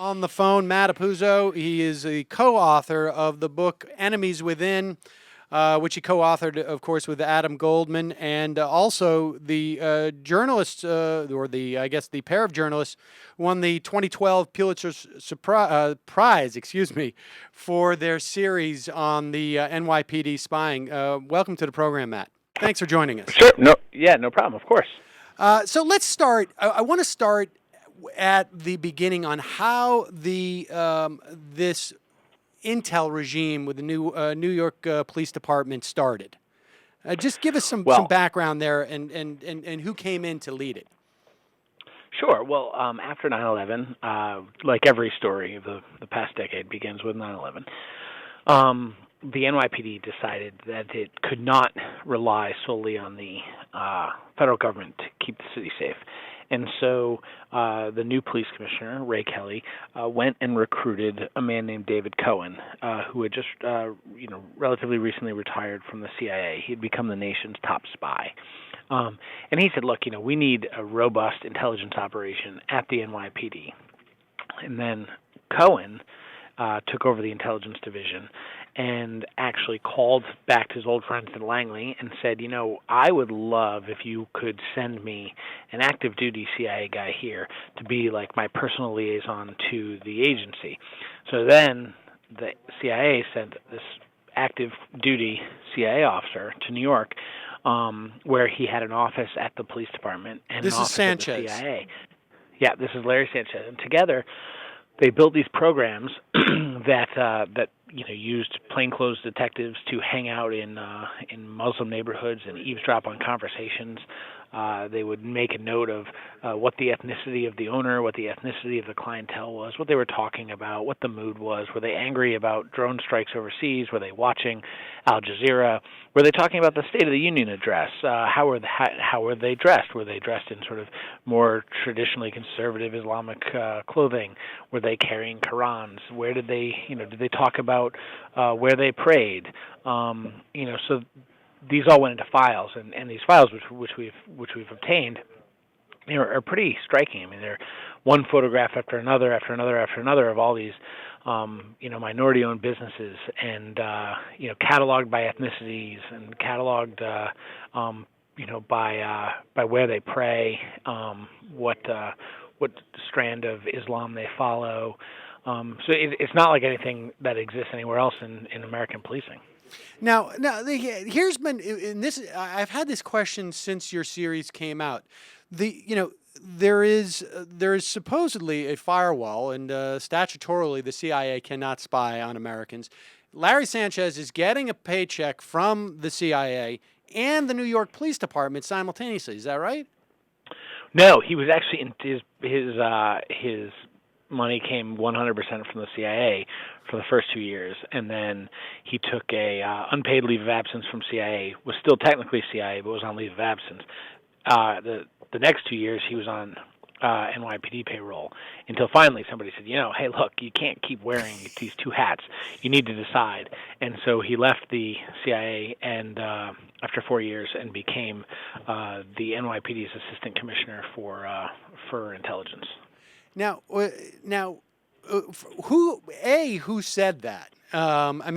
On the phone, Matt Apuzzo. He is the co-author of the book Enemies Within, which he co-authored, of course, with Adam Goldman, and also the journalist, or I guess, the pair of journalists won the 2012 Pulitzer Prize, for their series on the NYPD spying. Welcome to the program, Matt. Thanks for joining us. Sure. No problem. Of course. So let's start. I want to start at the beginning on how this intel regime with the New York Police Department started. Just give us some background there and who came in to lead it. Sure. Well, after 9/11, like every story of the past decade begins with 9/11, the NYPD decided that it could not rely solely on the federal government to keep the city safe. And so the new police commissioner, Ray Kelly, went and recruited a man named David Cohen, who had just, relatively recently retired from the CIA. He had become the nation's top spy. And he said, look, we need a robust intelligence operation at the NYPD. And then Cohen took over the intelligence division and actually called back his old friends in Langley and said, I would love if you could send me an active duty CIA guy here to be like my personal liaison to the agency. So then the CIA sent this active duty CIA officer to New York, where he had an office at the police department and this an office is Sanchez. at the CIA. Yeah, this is Larry Sanchez. And together they built these programs that used plainclothes detectives to hang out in Muslim neighborhoods and eavesdrop on conversations. They would make a note of what the ethnicity of the owner, what the ethnicity of the clientele was, what they were talking about, what the mood was. Were they angry about drone strikes overseas? Were they watching Al Jazeera? Were they talking about the State of the Union address? How were they dressed? Were they dressed in sort of more traditionally conservative Islamic clothing? Were they carrying Qurans? Where did they talk about where they prayed? So these all went into files, and these files, which we've obtained, are pretty striking. I mean, they're one photograph after another of all these, minority-owned businesses, and cataloged by ethnicities and cataloged, by where they pray, what strand of Islam they follow. So it's not like anything that exists anywhere else in American policing. Now, here's been in this. I've had this question since your series came out. There is supposedly a firewall, and statutorily, the CIA cannot spy on Americans. Larry Sanchez is getting a paycheck from the CIA and the New York Police Department simultaneously. Is that right? No, he was actually his money came 100% from the CIA for the first 2 years, and then he took a unpaid leave of absence from CIA. Was still technically CIA, but was on leave of absence. The next 2 years, he was on NYPD payroll until finally somebody said, hey, look, you can't keep wearing these two hats. You need to decide. And so he left the CIA and after 4 years and became the NYPD's assistant commissioner for intelligence. Now, who said that?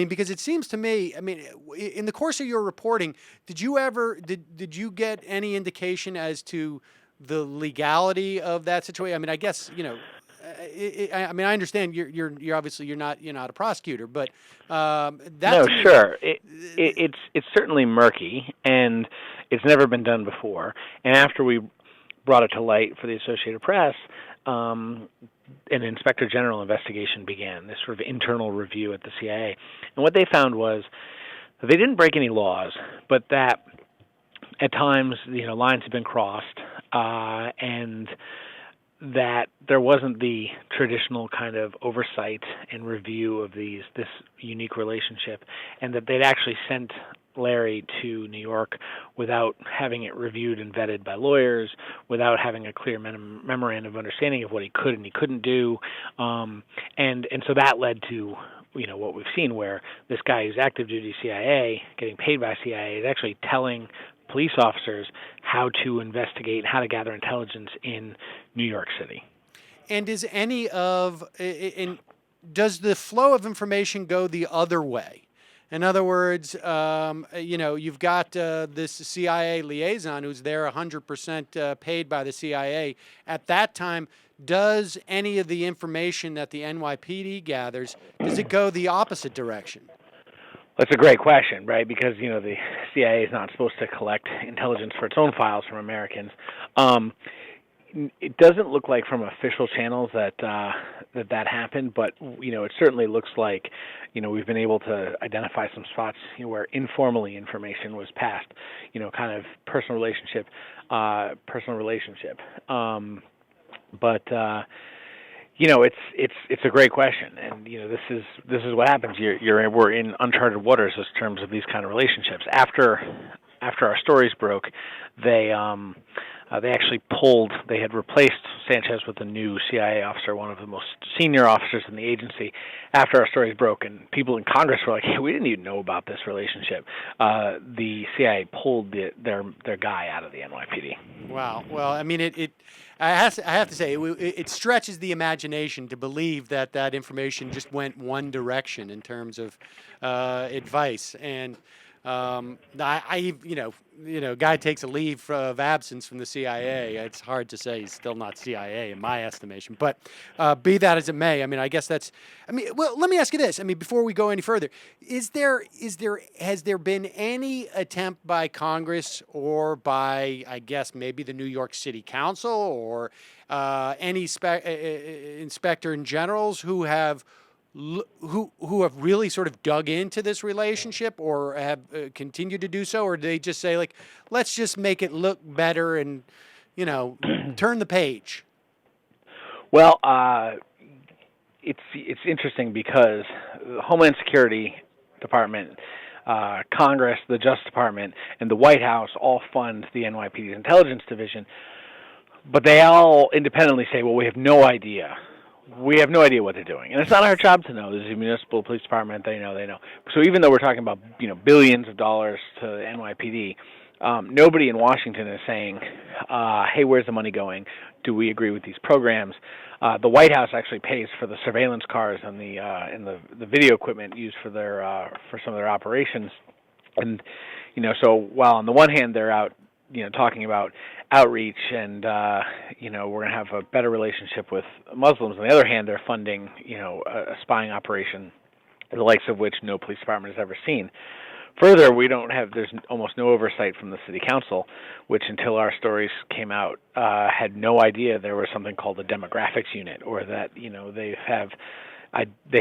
Because it seems to me, in the course of your reporting, did you get any indication as to the legality of that situation? I guess I understand you're obviously you're not a prosecutor, but sure. It's certainly murky, and it's never been done before. And after we brought it to light for the Associated Press, an inspector general investigation began, this sort of internal review at the CIA. And what they found was that they didn't break any laws, but that at times, lines had been crossed, and that there wasn't the traditional kind of oversight and review of this unique relationship, and that they'd actually sent Larry to New York without having it reviewed and vetted by lawyers, without having a clear memorandum of understanding of what he could and he couldn't do, and so that led to what we've seen, where this guy who's active duty CIA, getting paid by CIA, is actually telling police officers how to investigate, how to gather intelligence in New York City. And is any of in does the flow of information go the other way? In other words, you've got this CIA liaison who's there 100% paid by the CIA. At that time, does any of the information that the NYPD gathers, does it go the opposite direction? That's a great question, right? Because the CIA is not supposed to collect intelligence for its own files from Americans. It doesn't look like from official channels that happened, but it certainly looks like we've been able to identify some spots where informally information was passed, kind of personal relationship. But it's a great question, and this is what happens. We're in uncharted waters in terms of these kind of relationships. After our stories broke, they actually they had replaced Sanchez with a new CIA officer, one of the most senior officers in the agency, after our stories broke, and people in Congress were like, hey, we didn't even know about this relationship. The CIA pulled their guy out of the NYPD. Wow. Well, I mean, I have to say, it stretches the imagination to believe that information just went one direction in terms of advice. And guy takes a leave of absence from the CIA. It's hard to say he's still not CIA in my estimation. But be that as it may, I mean, I guess that's. I mean, well, let me ask you this. I mean, before we go any further, has there been any attempt by Congress or by, I guess, maybe the New York City Council or any inspector in generals who have really sort of dug into this relationship or have continued to do so, or do they just say, like, let's just make it look better and turn the page? Well, it's interesting because the Homeland Security Department, Congress, the Justice Department, and the White House all fund the NYPD's intelligence division, but they all independently say, well, we have no idea. We have no idea what they're doing, and it's not our job to know. This is a municipal police department; they know. So even though we're talking about billions of dollars to the NYPD, nobody in Washington is saying, "Hey, where's the money going? Do we agree with these programs?" The White House actually pays for the surveillance cars and the video equipment used for some of their operations, and so while on the one hand they're out talking about outreach and we're going to have a better relationship with Muslims. On the other hand, they're funding a spying operation, the likes of which no police department has ever seen. Further, there's almost no oversight from the city council, which until our stories came out had no idea there was something called a demographics unit, or that they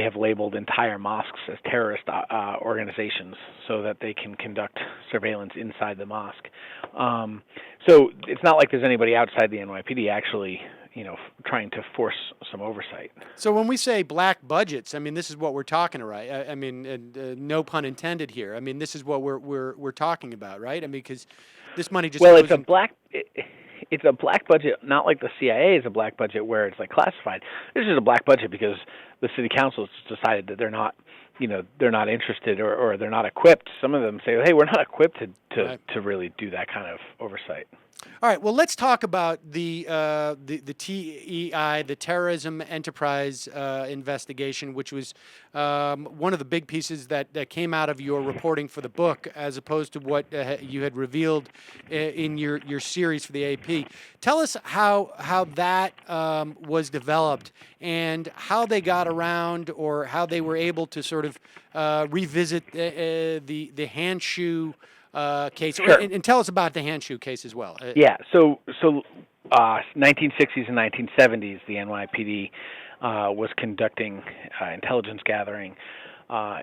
have labeled entire mosques as terrorist organizations so that they can conduct surveillance inside the mosque. So it's not like there's anybody outside the NYPD actually, trying to force some oversight. So when we say black budgets, I mean, this is what we're talking about. Right? I mean, no pun intended here. I mean, this is what we're talking about, right? I mean, because this money just well, goes it's a black. It's a black budget, not like the CIA is a black budget where it's like classified. This is a black budget because the city council has decided that they're not interested or they're not equipped. Some of them say, "Hey, we're not equipped to really do that kind of oversight." All right. Well, let's talk about the TEI, the Terrorism Enterprise investigation, which was one of the big pieces that came out of your reporting for the book, as opposed to what you had revealed in your series for the AP. Tell us how that was developed and how they got around, or how they were able to sort of revisit the Handschu case, Sure. and tell us about the Handschu case as well. Yeah, so 1960s and 1970s, the NYPD was conducting intelligence gathering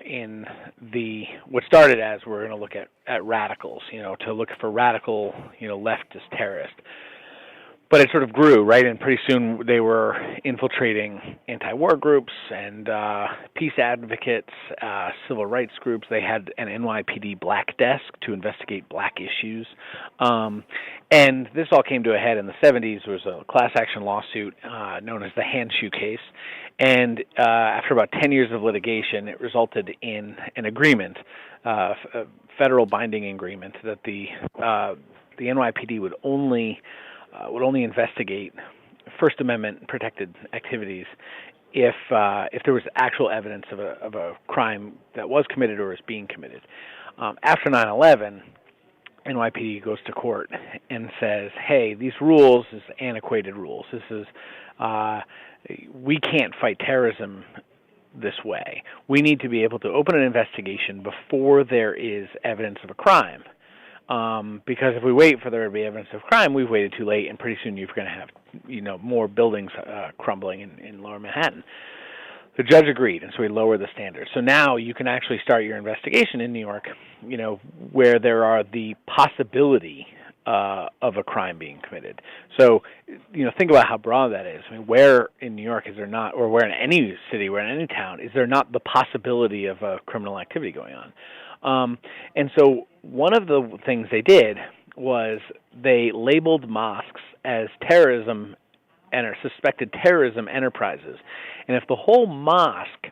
in what started as we're going to look at radicals, to look for radical, leftist terrorists. But it sort of grew, right? And pretty soon they were infiltrating anti-war groups and peace advocates, civil rights groups. They had an NYPD black desk to investigate black issues. And this all came to a head in the 70s. There was a class action lawsuit known as the Handschu case. And after about 10 years of litigation, it resulted in an agreement, a federal binding agreement, that the NYPD would only investigate First Amendment protected activities if there was actual evidence of a crime that was committed or is being committed. After 9/11, NYPD goes to court and says, "Hey, these rules is antiquated rules. This is we can't fight terrorism this way. We need to be able to open an investigation before there is evidence of a crime." Because if we wait for there to be evidence of crime, we've waited too late, and pretty soon you're going to have, more buildings crumbling in Lower Manhattan. The judge agreed, and so he lowered the standards. So now you can actually start your investigation in New York, where there are the possibility of a crime being committed. So, think about how broad that is. I mean, where in New York is there not, or where in any city, where in any town, is there not the possibility of a criminal activity going on? And so one of the things they did was they labeled mosques as terrorism or suspected terrorism enterprises. And if the whole mosque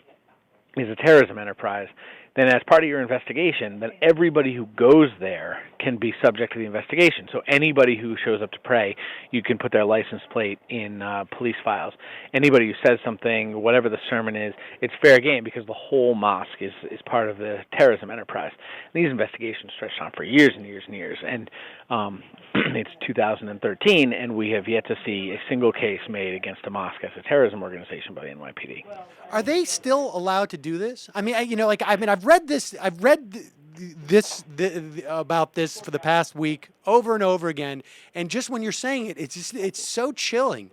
is a terrorism enterprise, then as part of your investigation, then everybody who goes there can be subject to the investigation. So anybody who shows up to pray, you can put their license plate in police files. Anybody who says something, whatever the sermon is, it's fair game because the whole mosque is part of the terrorism enterprise. And these investigations stretched on for years and years and years. And it's 2013, and we have yet to see a single case made against a mosque as a terrorism organization by the NYPD. Are they still allowed to do this? I mean, I've read this. I've read about this for the past week over and over again. And just when you're saying it, it's so chilling.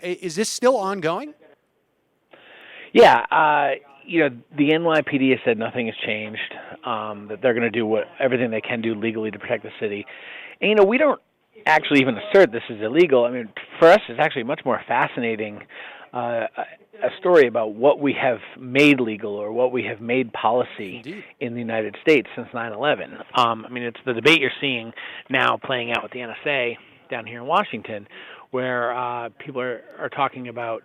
Is this still ongoing? Yeah. The NYPD has said nothing has changed. That they're going to do everything they can do legally to protect the city. And we don't actually even assert this is illegal. I mean, for us, it's actually much more fascinating. A story about what we have made legal or what we have made policy Indeed. in the United States since 9/11. It's the debate you're seeing now playing out with the NSA down here in Washington, where people are talking about,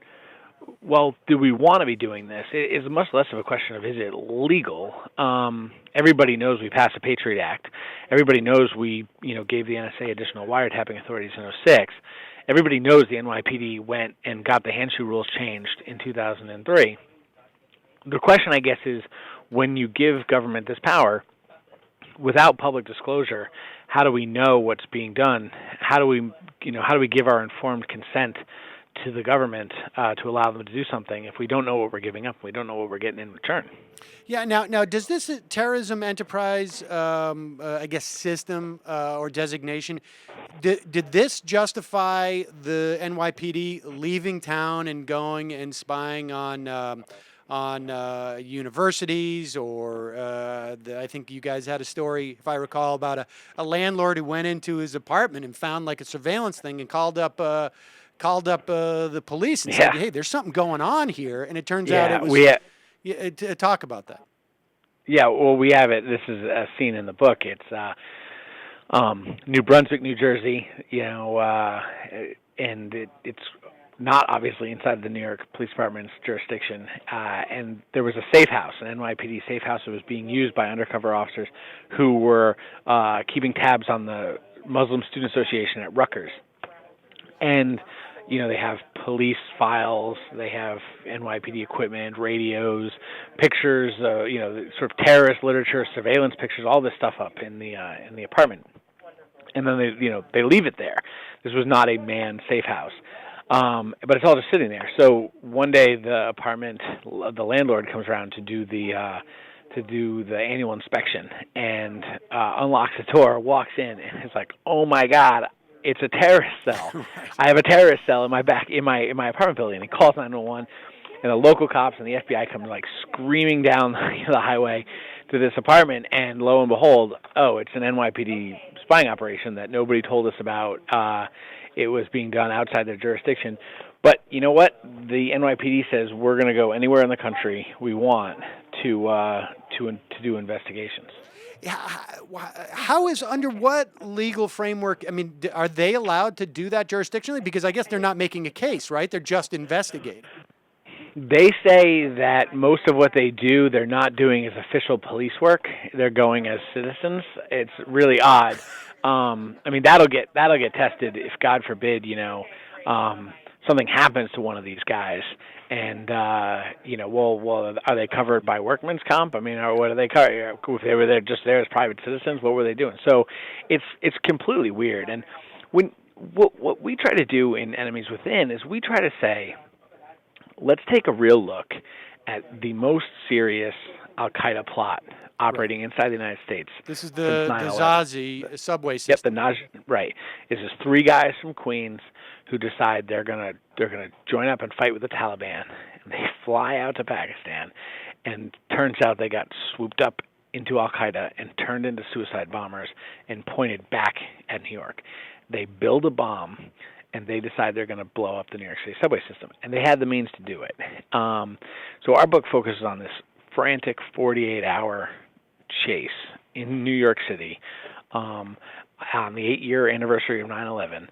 well, do we want to be doing this? It's much less of a question of is it legal. Everybody knows we passed the Patriot Act. Everybody knows we gave the NSA additional wiretapping authorities in 2006. Everybody knows the NYPD went and got the Handschu rules changed in 2003. The question, I guess, is when you give government this power, without public disclosure, how do we know what's being done? How do we give our informed consent to the government to allow them to do something if we don't know what we're giving up, we don't know what we're getting in return? Yeah. Now, does this terrorism enterprise, system or designation, did this justify the NYPD leaving town and going and spying on universities, or I think you guys had a story, if I recall, about a landlord who went into his apartment and found like a surveillance thing and called up the police and said, "Hey, there's something going on here," and it turns out it was. Talk about that. Yeah, well, we have it. This is a scene in the book. It's New Brunswick, New Jersey, and it's not obviously inside the New York Police Department's jurisdiction. And there was a safe house, an NYPD safe house that was being used by undercover officers who were keeping tabs on the Muslim Student Association at Rutgers. And they have police files, they have NYPD equipment, radios, pictures, sort of terrorist literature, surveillance pictures, all this stuff up in the apartment. And then they leave it there. This was not a manned safe house, but it's all just sitting there. So one day the landlord comes around to do the annual inspection and unlocks the door, walks in, and it's like, oh my God. It's a terrorist cell. Right. I have a terrorist cell in my apartment building. And he calls 911, and the local cops and the FBI come like screaming down the highway to this apartment. And lo and behold, it's an NYPD spying operation that nobody told us about. It was being done outside their jurisdiction. But you know what? The NYPD says we're going to go anywhere in the country we want to do investigations. How is, under what legal framework, I mean, are they allowed to do that jurisdictionally? Because I guess they're not making a case, right? They're just investigating. They say that most of what they do, they're not doing as official police work. They're going as citizens. It's really odd. I mean, that'll get tested if, God forbid, something happens to one of these guys, and well, are they covered by workman's comp? I mean, or what are they covered? If they were there just there as private citizens, what were they doing? So, it's completely weird. And what we try to do in Enemies Within is we try to say, let's take a real look at the most serious Al-Qaeda plot operating inside the United States. This is the Zazi subway system. Yep, right. It's just three guys from Queens who decide they're gonna join up and fight with the Taliban, and they fly out to Pakistan, and turns out they got swooped up into Al-Qaeda and turned into suicide bombers and pointed back at New York. They build a bomb, and they decide they're going to blow up the New York City subway system, and they had the means to do it. So our book focuses on this frantic 48-hour chase in New York City on the 8-year anniversary of 9/11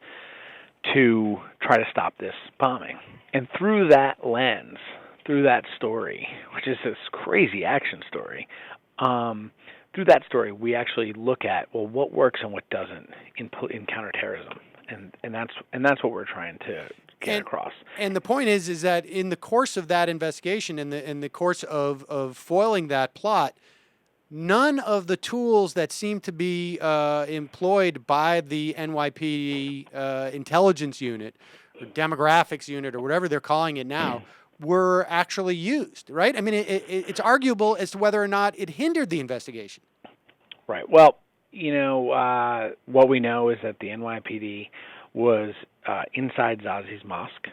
to try to stop this bombing. And through that lens, through that story, which is this crazy action story, through that story we actually look at, well, what works and what doesn't in counterterrorism. And that's what we're trying to get across. And the point is that in the course of that investigation, in the course of foiling that plot, none of the tools that seem to be employed by the NYPD intelligence unit or demographics unit or whatever they're calling it now were actually used, right? I mean, it's arguable as to whether or not it hindered the investigation. Right. Well, what we know is that the NYPD was inside Zazi's mosque.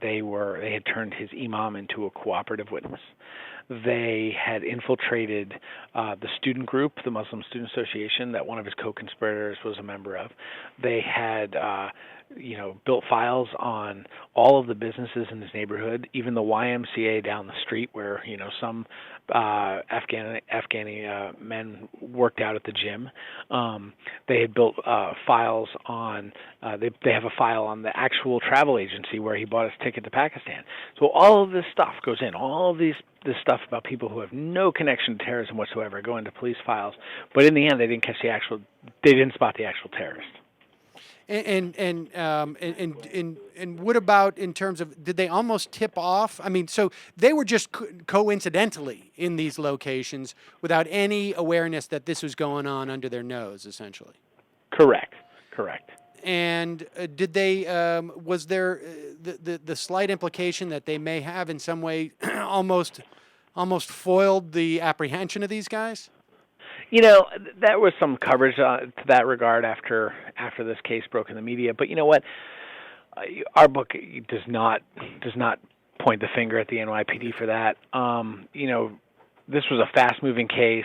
They had turned his imam into a cooperative witness. They had infiltrated the student group, the Muslim Student Association, that one of his co-conspirators was a member of. They had built files on all of the businesses in his neighborhood, even the YMCA down the street where, some Afghani men worked out at the gym. They had built files on, they have a file on the actual travel agency where he bought his ticket to Pakistan. So all of this stuff goes in, all of this stuff about people who have no connection to terrorism whatsoever go into police files. But in the end, they didn't spot the actual terrorist. And what about in terms of, did they almost tip off? I mean, so they were just coincidentally in these locations without any awareness that this was going on under their nose, essentially. Correct. And did they? Was there the slight implication that they may have in some way almost foiled the apprehension of these guys? There was some coverage to that regard after this case broke in the media. But you know what? Our book does not point the finger at the NYPD for that. This was a fast-moving case.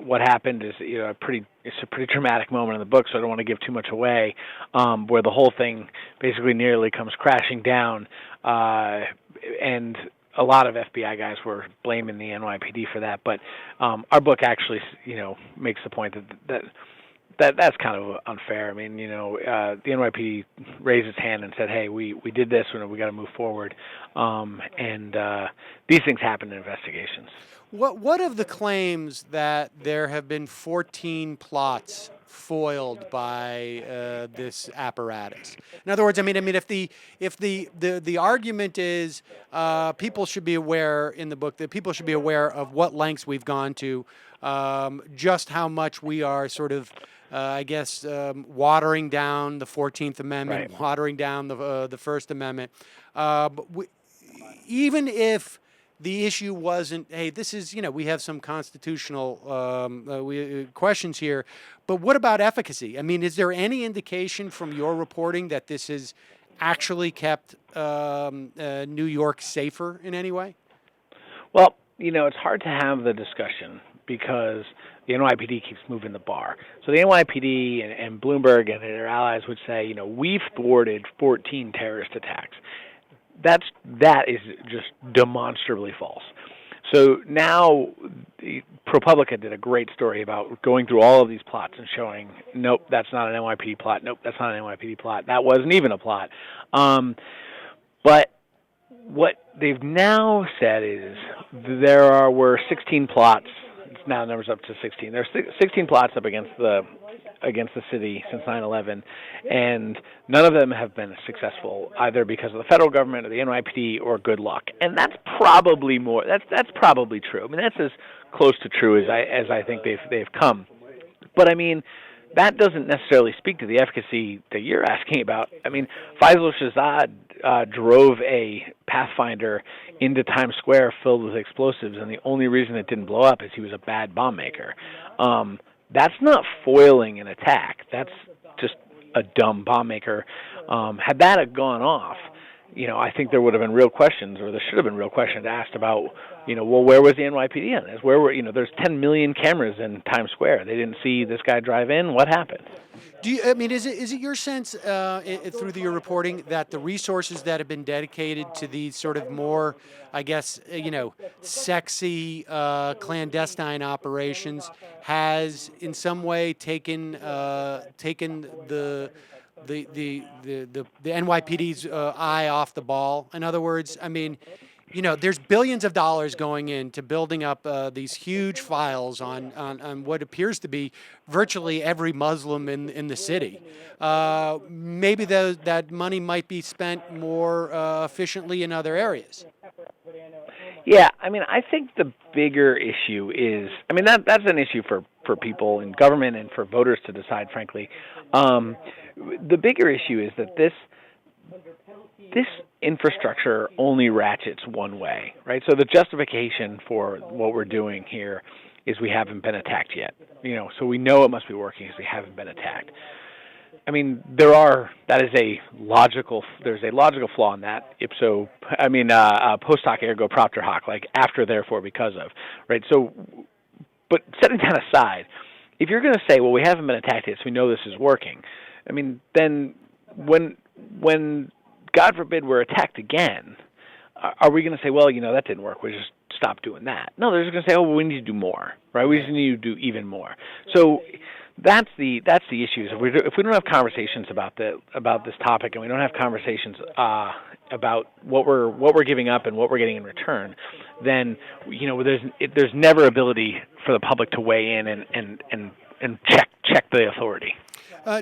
What happened is it's a pretty dramatic moment in the book, so I don't want to give too much away. Where the whole thing basically nearly comes crashing down, and a lot of FBI guys were blaming the NYPD for that, but our book actually, makes the point that's kind of unfair. I mean, the NYPD raised its hand and said, "Hey, we did this, and we got to move forward." And these things happen in investigations. What of the claims that there have been 14 plots foiled by this apparatus? In other words, I mean, if the argument is people should be aware in the book that people should be aware of what lengths we've gone to, just how much we are sort of, watering down the 14th Amendment, right, watering down the First Amendment. Even if the issue wasn't, hey, this is, we have some constitutional questions here, but what about efficacy? I mean, is there any indication from your reporting that this has actually kept New York safer in any way? Well, it's hard to have the discussion because the NYPD keeps moving the bar. So the NYPD and Bloomberg and their allies would say, we've thwarted 14 terrorist attacks. That is just demonstrably false. So now, ProPublica did a great story about going through all of these plots and showing, nope, that's not an NYPD plot. Nope, that's not an NYPD plot. That wasn't even a plot. But what they've now said is were 16 plots. Now the number's up to 16. There's 16 plots up against the against the city since 9/11, and none of them have been successful either because of the federal government or the NYPD or good luck. And that's probably more. That's probably true. I mean, that's as close to true as I think they've come. But I mean, that doesn't necessarily speak to the efficacy that you're asking about. I mean, Faisal Shahzad drove a Pathfinder into Times Square filled with explosives, and the only reason it didn't blow up is he was a bad bomb maker. That's not foiling an attack. That's just a dumb bomb maker. Had that gone off, I think there would have been real questions, or there should have been real questions asked about, well, where was the NYPD on this? Where were, there's 10 million cameras in Times Square. They didn't see this guy drive in. What happened? Is it your sense through your reporting that the resources that have been dedicated to these sort of more, I guess, sexy clandestine operations has in some way taken the NYPD's eye off the ball? In other words, I mean, there's billions of dollars going into building up these huge files on what appears to be virtually every Muslim in the city. Maybe that money might be spent more efficiently in other areas. Yeah, I mean, I think the bigger issue is, I mean, that's an issue for people in government and for voters to decide, frankly. The bigger issue is that this infrastructure only ratchets one way, right? So the justification for what we're doing here is we haven't been attacked yet. So we know it must be working because we haven't been attacked. I mean, there's a logical flaw in that. Ipso, post hoc ergo propter hoc, like after, therefore, because of, right? So, but setting that aside, if you're going to say, well, we haven't been attacked yet, so we know this is working, I mean, then when God forbid we're attacked again, are we going to say, well, that didn't work, we just stop doing that? No, they're just going to say, oh, well, we need to do more, right? We just need to do even more. So that's the issue. If we don't have conversations about this topic, and we don't have conversations about what we're giving up and what we're getting in return, then there's never ability for the public to weigh in and check the authority.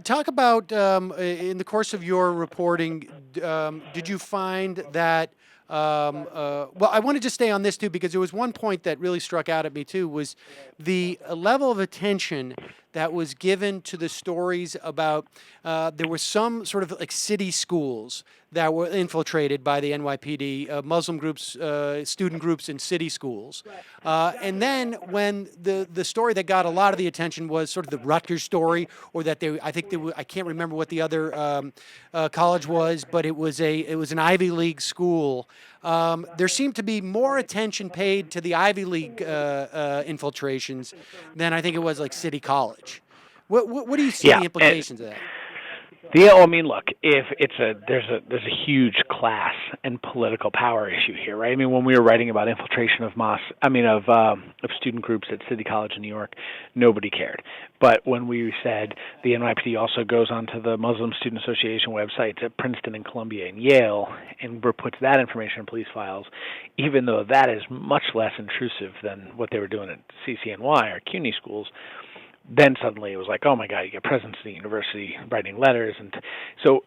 Talk about, in the course of your reporting, did you find that, well, I wanted to stay on this too, because there was one point that really struck out at me too, was the level of attention that was given to the stories about, there were some sort of like city schools that were infiltrated by the NYPD, Muslim groups, student groups in city schools. And then when the story that got a lot of the attention was sort of the Rutgers story, or that I can't remember what the other college was, but it was an Ivy League school. There seemed to be more attention paid to the Ivy League infiltrations than I think it was like City College. What do you see the implications of that? Yeah, well, I mean, look, if there's a huge class and political power issue here, right? I mean, when we were writing about infiltration of student groups at City College in New York, nobody cared. But when we said the NYPD also goes onto the Muslim Student Association websites at Princeton and Columbia and Yale and puts that information in police files, even though that is much less intrusive than what they were doing at CCNY or CUNY schools, then suddenly it was like, oh my God, you get presidents of the university writing letters, and so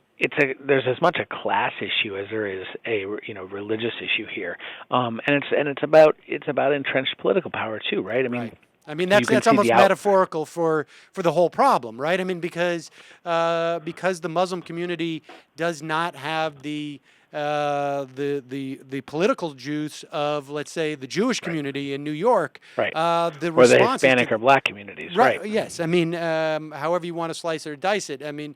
there's as much a class issue as there is a religious issue here, and it's about entrenched political power too, right? I mean that's almost metaphorical for the whole problem, right? I mean because the Muslim community does not have the political juice of, let's say, the Jewish community in New York, right? Or the Hispanic or Black communities, right? Yes, I mean, however you want to slice or dice it. I mean,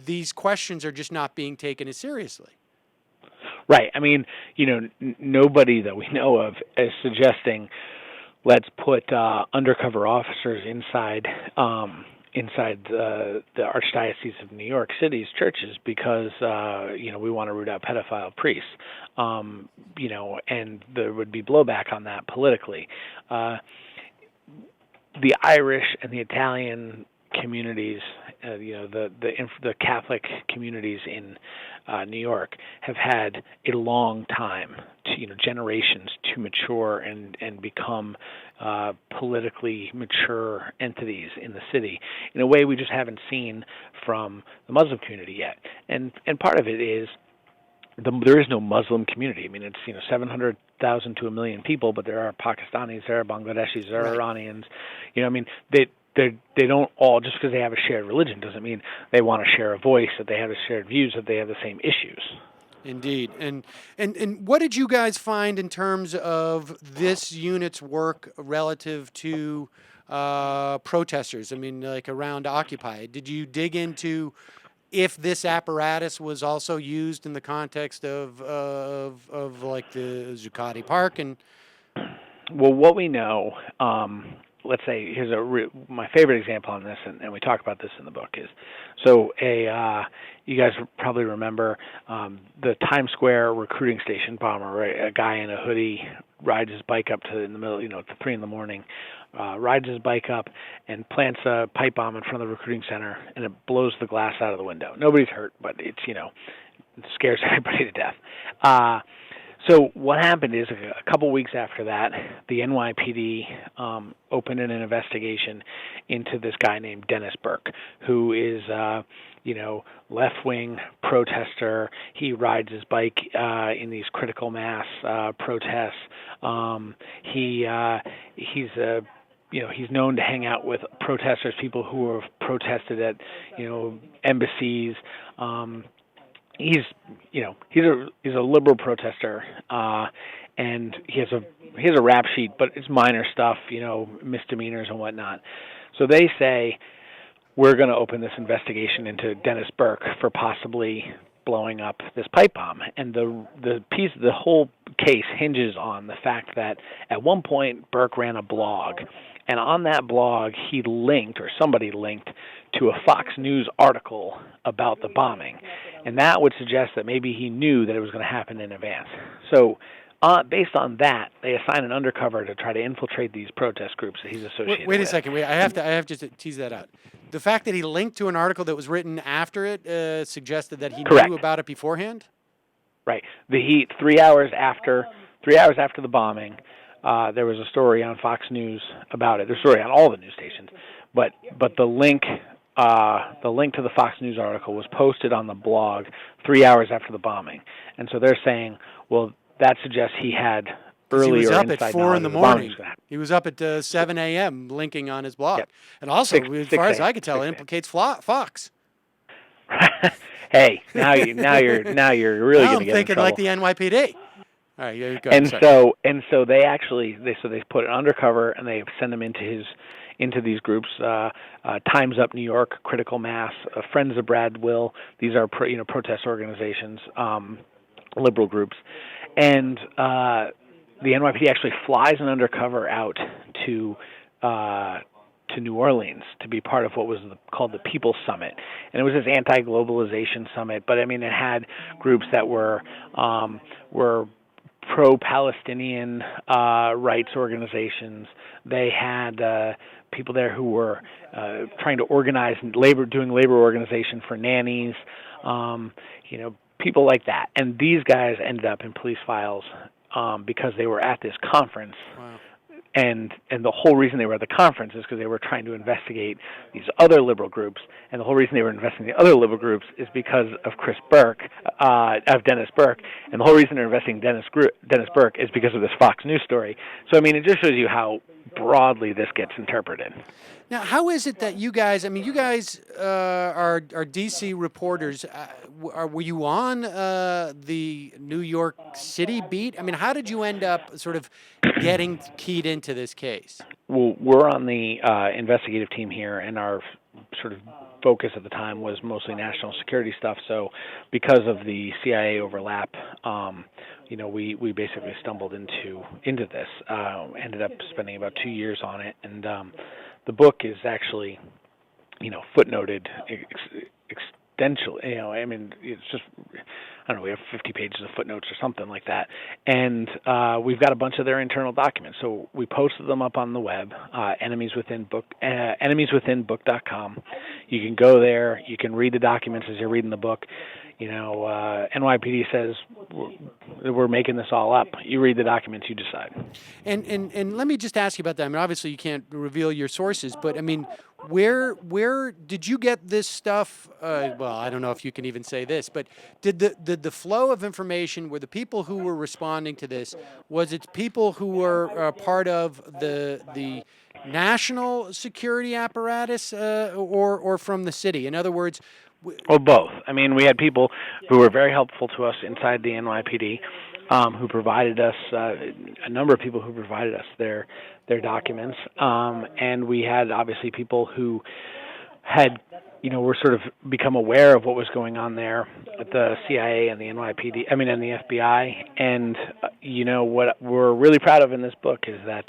these questions are just not being taken as seriously. Right. I mean, nobody that we know of is suggesting let's put undercover officers inside the Archdiocese of New York City's churches because we want to root out pedophile priests, and there would be blowback on that politically. The Irish and the Italian communities the Catholic communities in New York have had a long time, generations to mature and become politically mature entities in the city in a way we just haven't seen from the Muslim community yet. And part of it is there is no Muslim community. I mean, it's 700,000 to 1 million people, but there are Pakistanis, there are Bangladeshis, there are Iranians. They don't all, just because they have a shared religion doesn't mean they want to share a voice, that they have shared views, that they have the same issues. Indeed. And what did you guys find in terms of this unit's work relative to protesters? I mean, like around Occupy. Did you dig into if this apparatus was also used in the context of like the Zuccotti Park? And well, what we know, let's say here's my favorite example on this, and we talk about this in the book, is you guys probably remember the Times Square recruiting station bomber, right? A guy in a hoodie rides his bike up to in the middle, at 3 in the rides his bike up and plants a pipe bomb in front of the recruiting center, and it blows the glass out of the window. Nobody's hurt, but it scares everybody to death. So what happened is a couple weeks after that, the NYPD opened an investigation into this guy named Dennis Burke, who is left-wing protester. He rides his bike in these critical mass protests. He's known to hang out with protesters, people who have protested at embassies. He's a liberal protester, and he has a rap sheet, but it's minor stuff, misdemeanors and whatnot. So they say, we're going to open this investigation into Dennis Burke for possibly blowing up this pipe bomb. And the whole case hinges on the fact that at one point Burke ran a blog, and on that blog he linked, or somebody linked, to a Fox News article about the bombing. And that would suggest that maybe he knew that it was going to happen in advance. So based on that, they assign an undercover to try to infiltrate these protest groups that he's associated with. Wait a second. I have to tease that out. The fact that he linked to an article that was written after it suggested that he knew about it beforehand? Right. 3 hours after the bombing, there was a story on Fox News about it. There's a story on all the news stations, but the link to the Fox News article was posted on the blog 3 hours after the bombing. And so they're saying, well, that suggests he had earlier he was up inside at 4 in the knowledge morning. He was up at 7 a.m. linking on his blog. Yep. And also, as far as I could tell, it implicates Fox. Hey, now you're really going to get in trouble. I'm thinking like the NYPD. All right, go ahead. And so they put it undercover, and they send him into these groups, Time's Up New York, Critical Mass, Friends of Brad Will. These are protest organizations, liberal groups, and the NYPD actually flies an undercover out to New Orleans to be part of what was called the People's Summit, and it was this anti-globalization summit. But I mean, it had groups that were pro-Palestinian rights organizations. They had people there who were trying to organize doing labor organization for nannies, people like that. And these guys ended up in police files because they were at this conference. Wow. And the whole reason they were at the conference is because they were trying to investigate these other liberal groups. And the whole reason they were investigating the other liberal groups is because of Dennis Burke. And the whole reason they're investigating Dennis Burke is because of this Fox News story. So, I mean, it just shows you how broadly this gets interpreted. Now, how is it that you guys are D.C. reporters. Were you on the New York City beat? I mean, how did you end up sort of getting keyed into this case? Well, we're on the investigative team here, and our sort of focus at the time was mostly national security stuff. So because of the CIA overlap, we basically stumbled into this. Ended up spending about 2 years on it, and the book is actually, footnoted extensially. I mean, it's just, don't know, we have 50 pages of footnotes or something like that. And we've got a bunch of their internal documents. So we posted them up on the web, enemieswithinbook.com. You can go there. You can read the documents as you're reading the book. NYPD says we're making this all up. You read the documents, you decide. And let me just ask you about that. I mean, obviously you can't reveal your sources, but I mean, where did you get this stuff? Well, I don't know if you can even say this, but did the flow of information, were the people who were responding to this, was it people who were part of the national security apparatus, or from the city? In other words. Well, both. I mean, we had people who were very helpful to us inside the NYPD, who provided us a number of people who provided us their documents, and we had obviously people who had were sort of become aware of what was going on there at the CIA and the NYPD, and the FBI. And, what we're really proud of in this book is that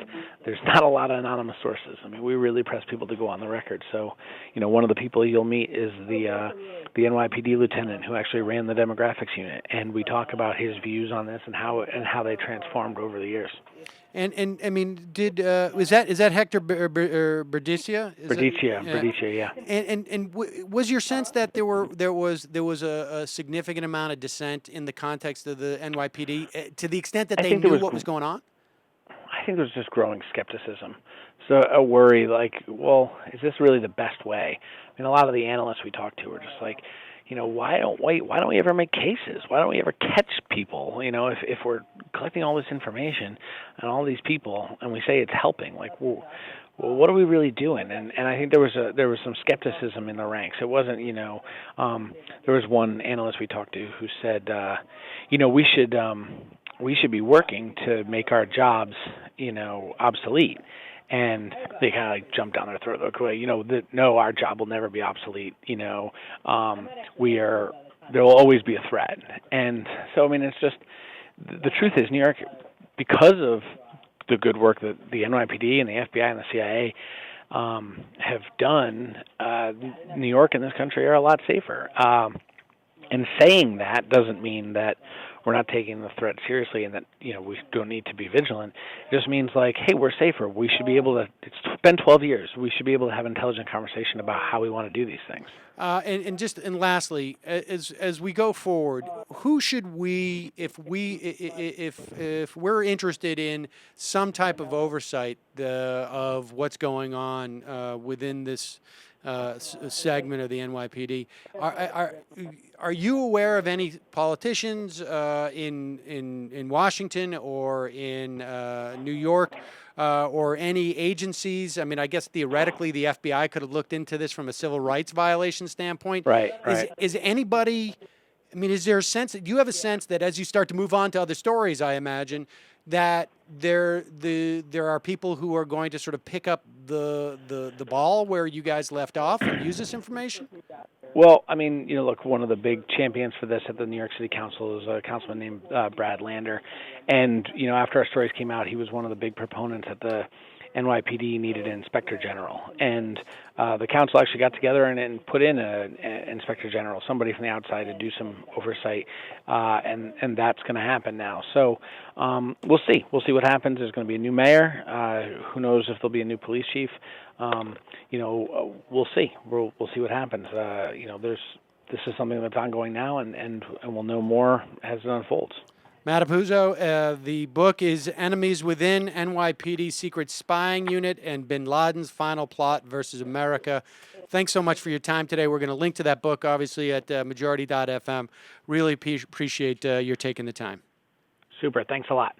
there's not a lot of anonymous sources. I mean, we really press people to go on the record. So, one of the people you'll meet is the NYPD lieutenant who actually ran the demographics unit. And we talk about his views on this and how they transformed over the years. And I mean, is that Hector Berdicia? Berdicia, yeah. And was your sense that there was a significant amount of dissent in the context of the NYPD to the extent that they knew what was going on? I think there was just growing skepticism. So a worry like, well, is this really the best way? I mean, a lot of the analysts we talked to were just like, why don't we ever make cases? Why don't we ever catch people? If we're collecting all this information and all these people, and we say it's helping, like, well, what are we really doing? And I think there was some skepticism in the ranks. It wasn't, there was one analyst we talked to who said, we should be working to make our jobs, obsolete. And they kind of like jumped down their throat. Like, no, our job will never be obsolete. There will always be a threat. And so, I mean, it's just the truth is, New York, because of the good work that the NYPD and the FBI and the CIA have done, New York and this country are a lot safer. And saying that doesn't mean that we're not taking the threat seriously and that, we don't need to be vigilant. It just means like, hey, we're safer. We should be able to, it's been 12 years. We should be able to have an intelligent conversation about how we want to do these things. And lastly, as we go forward, who should we, if we're interested in some type of oversight of what's going on within this segment of the NYPD, are you aware of any politicians in Washington or in New York? Or any agencies? I mean, I guess theoretically the FBI could have looked into this from a civil rights violation standpoint. Right. Is anybody? I mean, is there a sense? Do you have a sense that as you start to move on to other stories, I imagine that there are people who are going to sort of pick up the ball where you guys left off and use this information? Well, I mean, look, one of the big champions for this at the New York City Council is a councilman named Brad Lander. And, after our stories came out, he was one of the big proponents that the NYPD needed an inspector general. And the council actually got together and put in an inspector general, somebody from the outside to do some oversight. And that's going to happen now. So we'll see. We'll see what happens. There's going to be a new mayor. Who knows if there'll be a new police chief. We'll see. We'll see what happens. This is something that's ongoing now, and we'll know more as it unfolds. Matt Apuzzo, the book is Enemies Within, NYPD Secret Spying Unit, and Bin Laden's Final Plot versus America. Thanks so much for your time today. We're going to link to that book, obviously, at majority.fm. Really appreciate your taking the time. Super. Thanks a lot.